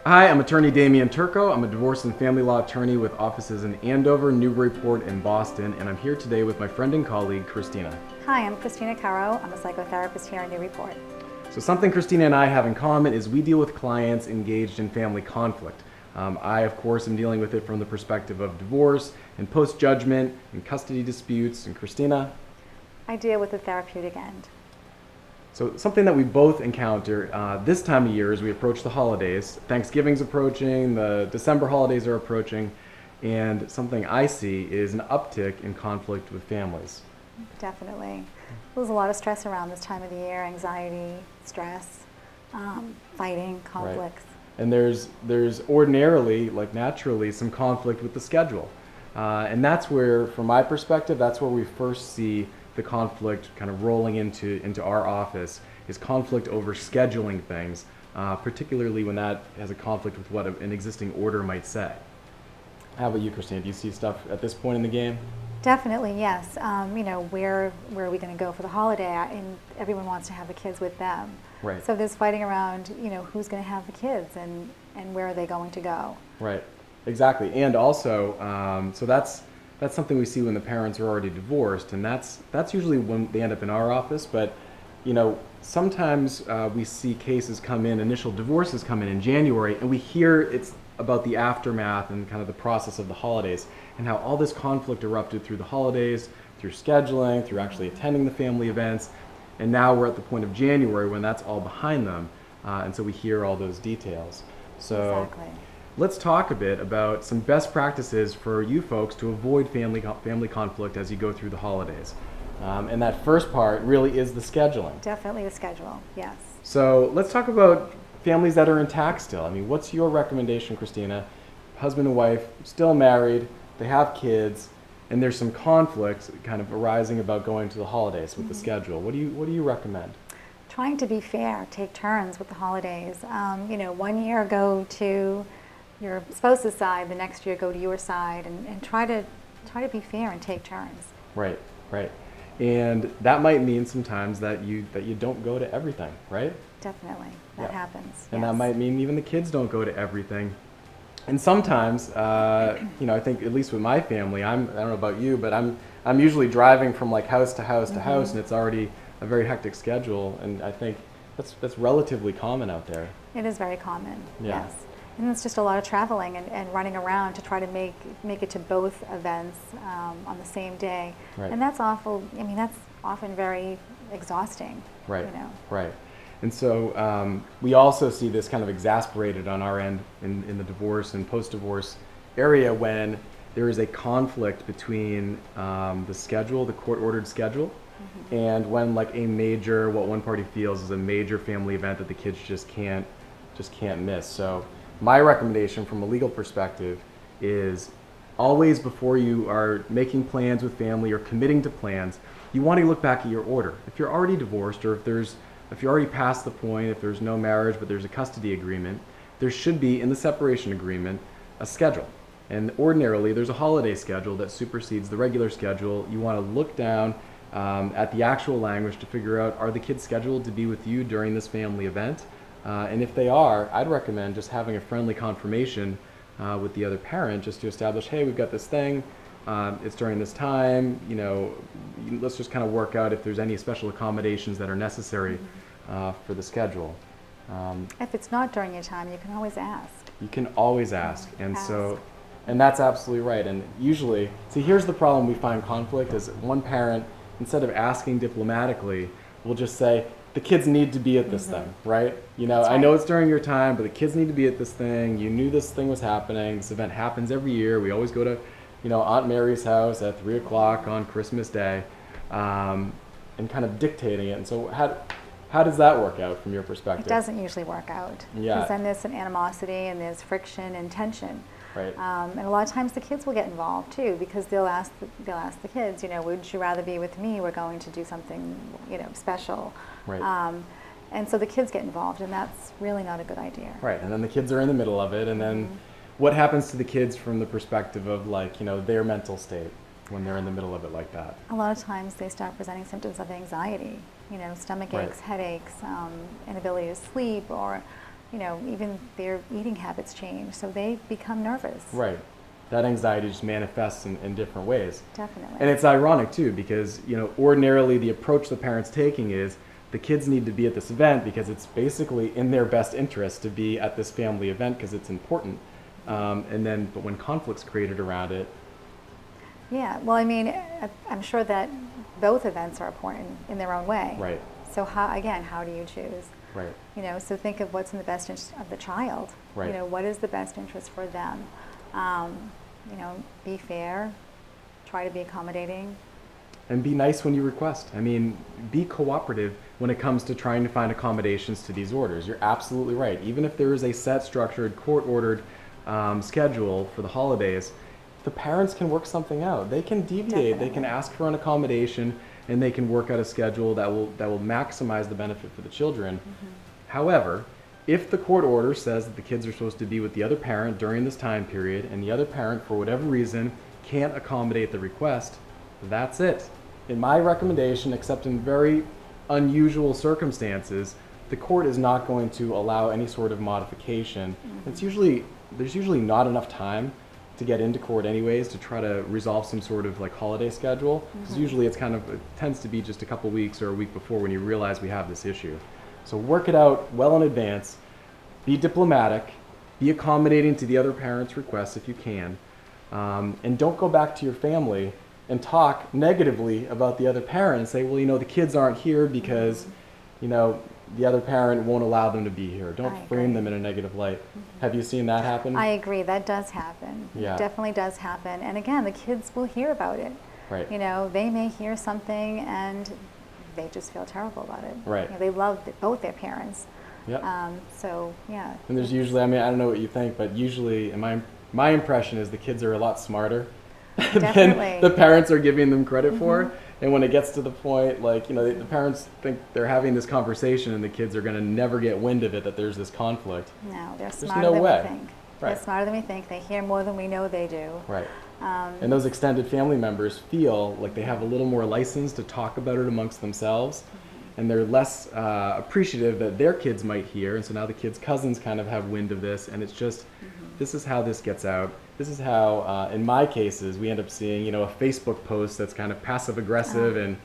Hi, I'm attorney Damian Turco. I'm a divorce and family law attorney with offices in Andover, Newburyport, and Boston, and I'm here today with my friend and colleague, Cristina. Hi, I'm Cristina Curro. I'm a psychotherapist here in Newburyport. So something Cristina and I have in common is we deal with clients engaged in family conflict. I, of course, am dealing with it from the perspective of divorce and post-judgment and custody disputes, and Cristina? I deal with the therapeutic end. So something that we both encounter this time of year as we approach the holidays, Thanksgiving's approaching, the December holidays are approaching, and something I see is an uptick in conflict with families. Definitely. There's a lot of stress around this time of the year, anxiety, stress, fighting, conflicts. Right. And there's ordinarily, like naturally, some conflict with the schedule. And that's where, from my perspective, that's where we first see the conflict kind of rolling into our office, is conflict over scheduling things, particularly when that has a conflict with what an existing order might say. How about you, Christine? Do you see stuff at this point in the game? Definitely, yes. Where are we going to go for the holiday? And everyone wants to have the kids with them. Right. So there's fighting around, who's going to have the kids and where are they going to go? Right. Exactly. And also, so that's something we see when the parents are already divorced, and that's usually when they end up in our office. But sometimes we see cases come in, initial divorces come in January, and we hear it's about the aftermath and kind of the process of the holidays and how all this conflict erupted through the holidays, through scheduling, through actually attending the family events, and now we're at the point of January when that's all behind them, and so we hear all those details. So. Exactly. Let's talk a bit about some best practices for you folks to avoid family conflict as you go through the holidays. And that first part really is the scheduling. Definitely the schedule, yes. So let's talk about families that are intact still. I mean, what's your recommendation, Christina? Husband and wife, still married, they have kids, and there's some conflict kind of arising about going to the holidays with the schedule. What do you recommend? Trying to be fair, take turns with the holidays. 1 year go to your spouse's side, the next year go to your side, and try to be fair and take turns. Right. And that might mean sometimes that you don't go to everything, right? Definitely, that happens. And yes. that might mean even the kids don't go to everything. And sometimes, I think at least with my family, I don't know about you, but I'm usually driving from like house to house to house, and it's already a very hectic schedule. And I think that's relatively common out there. It is very common. Yeah. Yes. And it's just a lot of traveling and running around to try to make it to both events on the same day. Right. And that's awful. I mean, that's often very exhausting. Right. Right. And so we also see this kind of exasperated on our end in the divorce and post-divorce area when there is a conflict between the schedule, the court-ordered schedule, and when like a major, what one party feels is a major family event that the kids just can't miss. So my recommendation from a legal perspective is always, before you are making plans with family or committing to plans, you want to look back at your order. If you're already divorced, or if you're already past the point, if there's no marriage but there's a custody agreement, there should be in the separation agreement a schedule. And ordinarily there's a holiday schedule that supersedes the regular schedule. You want to look down at the actual language to figure out, are the kids scheduled to be with you during this family event? And if they are, I'd recommend just having a friendly confirmation with the other parent, just to establish, hey, we've got this thing, it's during this time, let's just kind of work out if there's any special accommodations that are necessary for the schedule. If it's not during your time, you can always ask. You can always ask. And that's absolutely right. And usually, see, here's the problem we find conflict is one parent, instead of asking diplomatically, will just say, the kids need to be at this thing, right? That's I right. know it's during your time, but the kids need to be at this thing. You knew this thing was happening. This event happens every year. We always go to, Aunt Mary's house at 3 o'clock on Christmas Day, and kind of dictating it. And so how does that work out from your perspective? It doesn't usually work out. Yeah. Because then there's an animosity and there's friction and tension. Right. And a lot of times the kids will get involved too, because they'll ask the kids, would you rather be with me? We're going to do something, special. Right. And so the kids get involved, and that's really not a good idea. Right. And then the kids are in the middle of it, and then what happens to the kids from the perspective of their mental state when they're in the middle of it like that? A lot of times they start presenting symptoms of anxiety, stomach aches, headaches, inability to sleep, or you know, even their eating habits change, so they become nervous. Right. That anxiety just manifests in different ways. Definitely. And it's ironic too, because, you know, ordinarily the approach the parent's taking is the kids need to be at this event because it's basically in their best interest to be at this family event because it's important. But when conflict's created around it. Yeah, well, I mean, I'm sure that both events are important in their own way. Right. So how do you choose? Right. You know, so think of what's in the best interest of the child. Right. You know, what is the best interest for them? You know, be fair, try to be accommodating. And be nice when you request. I mean, be cooperative when it comes to trying to find accommodations to these orders. You're absolutely right. Even if there is a set, structured, court-ordered schedule for the holidays, the parents can work something out. They can deviate. Definitely. They can ask for an accommodation, and they can work out a schedule that will maximize the benefit for the children. Mm-hmm. However, if the court order says that the kids are supposed to be with the other parent during this time period, and the other parent, for whatever reason, can't accommodate the request, that's it. In my recommendation, except in very unusual circumstances, the court is not going to allow any sort of modification. Mm-hmm. There's usually not enough time to get into court anyways to try to resolve some sort of like holiday schedule, because usually it tends to be just a couple weeks or a week before when you realize we have this issue. So work it out well in advance, be diplomatic, be accommodating to the other parent's requests if you can, and don't go back to your family and talk negatively about the other parent and say, well, you know, the kids aren't here because, you know, the other parent won't allow them to be here. Don't frame them in a negative light. Have you seen that happen? I agree, that does happen. Yeah. It definitely does happen. And again, the kids will hear about it. Right. You know, they may hear something and they just feel terrible about it. Right. You know, they love both their parents. Yep. So, yeah. And there's usually, I mean, I don't know what you think, but usually, my impression is the kids are a lot smarter than Definitely. the parents are giving them credit for. And when it gets to the point, like, you know, the parents think they're having this conversation and the kids are going to never get wind of it, that there's this conflict. No, they're There's smarter no than way. we think. Right. They're smarter than we think. They hear more than we know they do. Right. And those extended family members feel like they have a little more license to talk about it amongst themselves. And they're less appreciative that their kids might hear. And so now the kids' cousins kind of have wind of this. And it's just, this is how this gets out. This is how, in my cases, we end up seeing, you know, a Facebook post that's kind of passive aggressive. And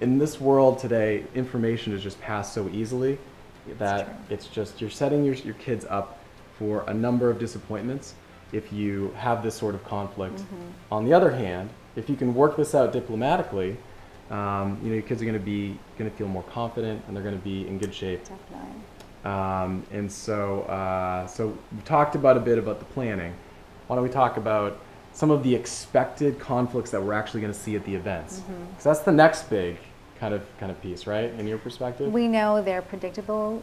in this world today, information is just passed so easily that it's just, you're setting your kids up for a number of disappointments if you have this sort of conflict. On the other hand, if you can work this out diplomatically, you know, your kids are going to feel more confident and they're going to be in good shape. Definitely. And so we talked a bit about the planning. Why don't we talk about some of the expected conflicts that we're actually going to see at the events? Because that's the next big kind of piece, right? In your perspective? We know there are predictable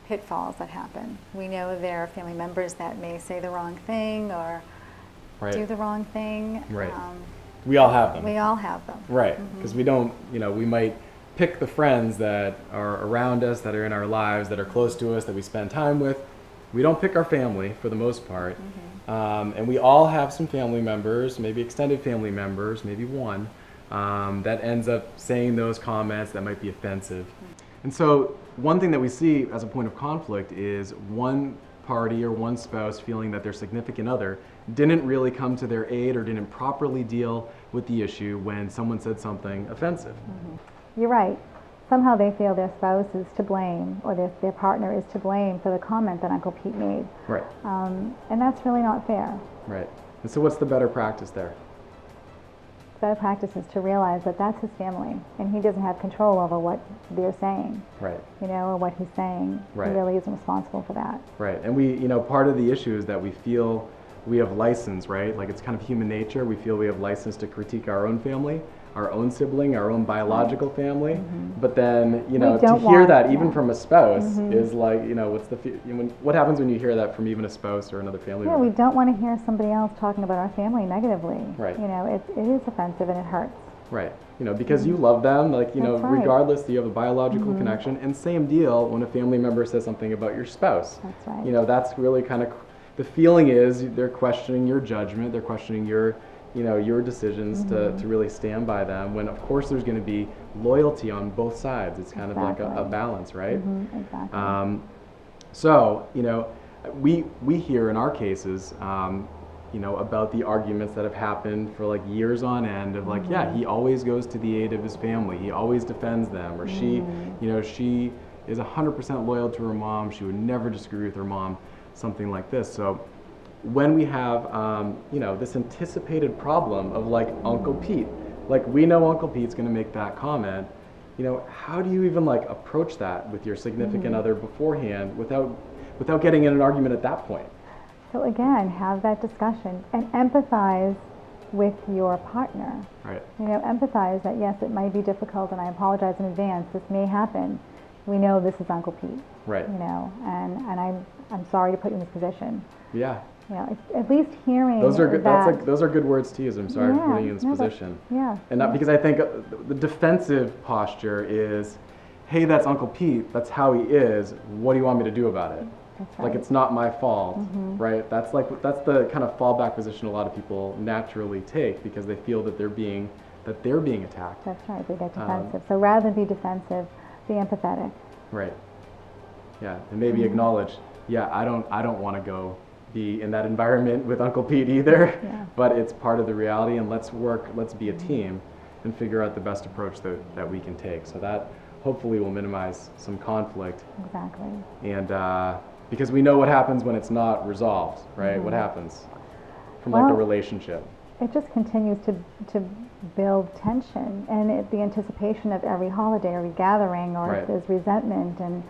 pitfalls that happen. We know there are family members that may say the wrong thing or do the wrong thing. Right. We all have them. We all have them. Right. Because we don't, you know, we might pick the friends that are around us, that are in our lives, that are close to us, that we spend time with. We don't pick our family for the most part. And we all have some family members, maybe extended family members, maybe one, that ends up saying those comments that might be offensive. And so one thing that we see as a point of conflict is one party or one spouse feeling that their significant other didn't really come to their aid or didn't properly deal with the issue when someone said something offensive. You're right. Somehow they feel their spouse is to blame or their partner is to blame for the comment that Uncle Pete made. Right. And that's really not fair. Right. And so what's the better practice there? The better practice is to realize that that's his family and he doesn't have control over what they're saying. Right. You know, or what he's saying. Right. He really isn't responsible for that. Right. And we, you know, part of the issue is that we feel we have license, right? Like it's kind of human nature. We feel we have license to critique our own family, our own sibling, our own biological family. But then, you know, to hear that even from a spouse is like, you know, what happens when you hear that from even a spouse or another family member? We don't want to hear somebody else talking about our family negatively. Right. You know, it is offensive and it hurts. Right. You know, because you love them, like, you know, regardless, you have a biological connection. And same deal when a family member says something about your spouse. That's right. You know, that's really kind of, the feeling is they're questioning your judgment, they're questioning your, you know, your decisions to really stand by them, when of course there's going to be loyalty on both sides. It's kind of like a balance, right? Exactly. So, we hear in our cases, about the arguments that have happened for like years on end of like, yeah, he always goes to the aid of his family. He always defends them. Or she is 100% loyal to her mom. She would never disagree with her mom, something like this. So when we have, this anticipated problem of like Uncle Pete, like we know Uncle Pete's going to make that comment, how do you even like approach that with your significant other beforehand without getting in an argument at that point? So again, have that discussion and empathize with your partner. Right. Empathize that yes, it might be difficult, and I apologize in advance. This may happen. We know this is Uncle Pete. Right. And I'm sorry to put you in this position. Yeah. At least hearing those are good. that, Those are good words to use. I'm sorry for putting you in this position. Yeah. And not because I think the defensive posture is, hey, that's Uncle Pete. That's how he is. What do you want me to do about it? That's right. Like it's not my fault, right? That's the kind of fallback position a lot of people naturally take because they feel that they're being attacked. That's right. They get defensive. So rather than be defensive, be empathetic. Right. Yeah, and maybe acknowledge, yeah, I don't want to go be in that environment with Uncle Pete either, but it's part of the reality, and let's be a team and figure out the best approach that we can take. So that hopefully will minimize some conflict. Exactly. And because we know what happens when it's not resolved, right? What happens from like the relationship? It just continues to build tension, and the anticipation of every holiday, every gathering, or if there's resentment, and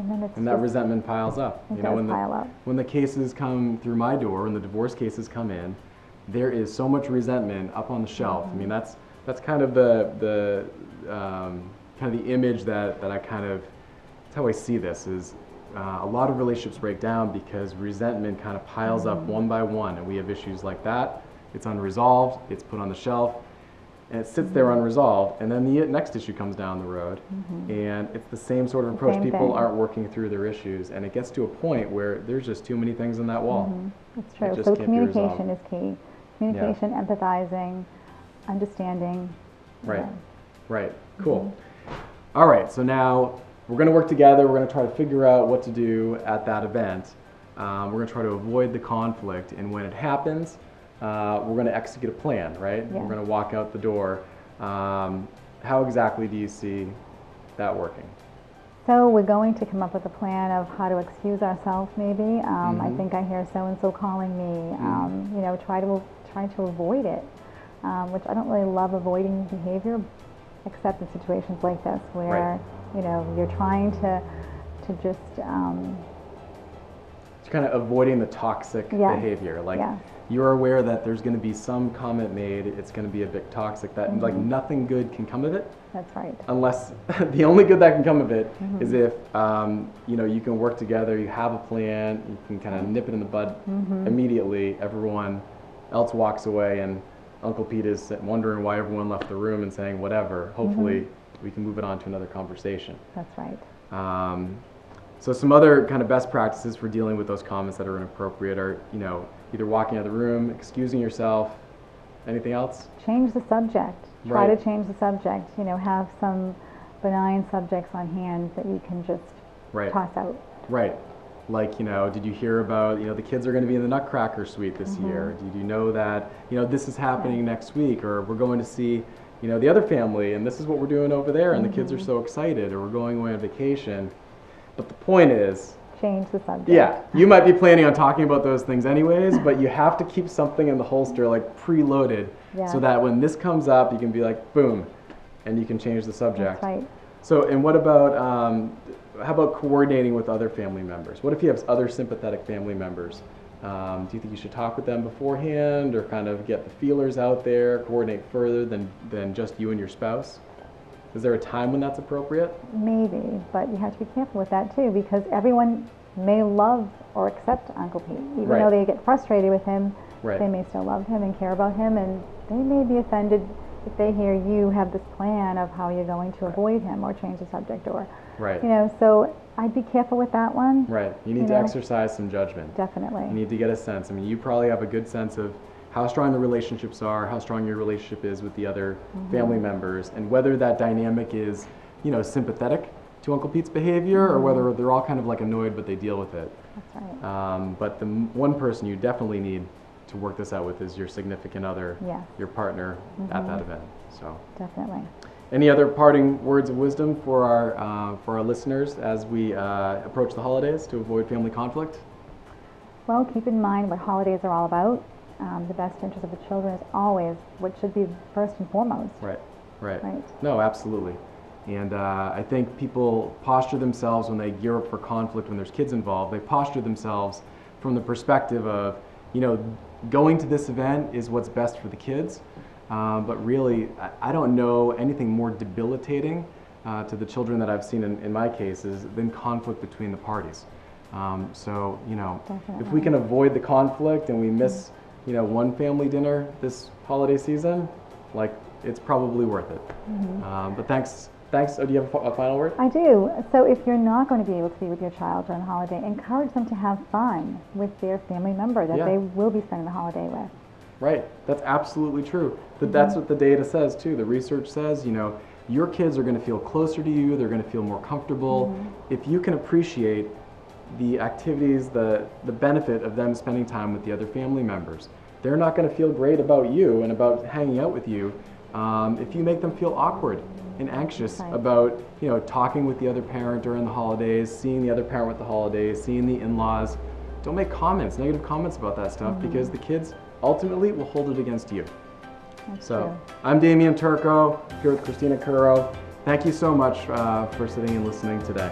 then it's that resentment piles up. It does pile up. When the cases come through my door, when the divorce cases come in, there is so much resentment up on the shelf. I mean, that's kind of the image that I that's how I see this is. A lot of relationships break down because resentment kind of piles up one by one, and we have issues like that. It's unresolved, it's put on the shelf, and it sits there unresolved, and then the next issue comes down the road, and it's the same sort of approach. People aren't working through their issues, and it gets to a point where there's just too many things on that wall. That's true. So communication is key. Communication, empathizing, understanding. Right. Cool. All right, so now we're going to work together. We're going to try to figure out what to do at that event. We're going to try to avoid the conflict, and when it happens, we're going to execute a plan, right? Yeah. We're going to walk out the door. How exactly do you see that working? So we're going to come up with a plan of how to excuse ourselves, maybe. I think I hear so-and-so calling me. Try to avoid it, which I don't really love avoiding behavior, except in situations like this where you're trying to just it's kind of avoiding the toxic behavior. Like you're aware that there's going to be some comment made. It's going to be a bit toxic. That like nothing good can come of it. That's right. Unless the only good that can come of it is if you can work together. You have a plan. You can kind of nip it in the bud immediately. Everyone else walks away, and Uncle Pete is wondering why everyone left the room and saying whatever. Hopefully, we can move it on to another conversation. That's right. So some other kind of best practices for dealing with those comments that are inappropriate are, either walking out of the room, excusing yourself. Anything else? Change the subject. Try to change the subject. Have some benign subjects on hand that you can just toss out. Right. Like, did you hear about, the kids are going to be in the Nutcracker suite this year? Did you know that, this is happening next week? Or we're going to see, the other family, and this is what we're doing over there, and the kids are so excited, or we're going away on vacation. But the point is, change the subject. Yeah, you might be planning on talking about those things anyways, but you have to keep something in the holster, like preloaded, so that when this comes up, you can be like, boom, and you can change the subject. That's right. So, and what about, how about coordinating with other family members? What if you have other sympathetic family members? Do you think you should talk with them beforehand, or kind of get the feelers out there, coordinate further than just you and your spouse? Is there a time when that's appropriate? Maybe, but you have to be careful with that too, because everyone may love or accept Uncle Pete. Even though they get frustrated with him, they may still love him and care about him, and they may be offended if they hear you have this plan of how you're going to avoid him or change the subject, or so I'd be careful with that one. You need to exercise some judgment. Definitely. You need to get a sense. I mean, you probably have a good sense of how strong the relationships are, how strong your relationship is with the other family members, and whether that dynamic is, sympathetic to Uncle Pete's behavior or whether they're all kind of like annoyed but they deal with it. That's right. But the one person you definitely need to work this out with is your significant other, Yes. your partner at that event. So, Definitely. any other parting words of wisdom for our listeners as we approach the holidays to avoid family conflict? Well, keep in mind what holidays are all about. The best interest of the children is always what should be first and foremost. Right. Right. No, absolutely. And I think people posture themselves when they gear up for conflict when there's kids involved. They posture themselves from the perspective of, going to this event is what's best for the kids. But really, I don't know anything more debilitating to the children that I've seen in my cases than conflict between the parties. So, if we can avoid the conflict and we miss, one family dinner this holiday season, like, it's probably worth it. But thanks. Oh, do you have a final word? I do. So if you're not going to be able to be with your child during the holiday, encourage them to have fun with their family member that they will be spending the holiday with. Right. That's absolutely true. That's what the data says too. The research says, your kids are going to feel closer to you. They're going to feel more comfortable. If you can appreciate the activities, the benefit of them spending time with the other family members, they're not going to feel great about you and about hanging out with you if you make them feel awkward and anxious about, talking with the other parent during the holidays, seeing the other parent with the holidays, seeing the in-laws. Don't make negative comments about that stuff because the kids ultimately will hold it against you. That's so, true. I'm Damian Turco, here with Cristina Curro. Thank you so much for sitting and listening today.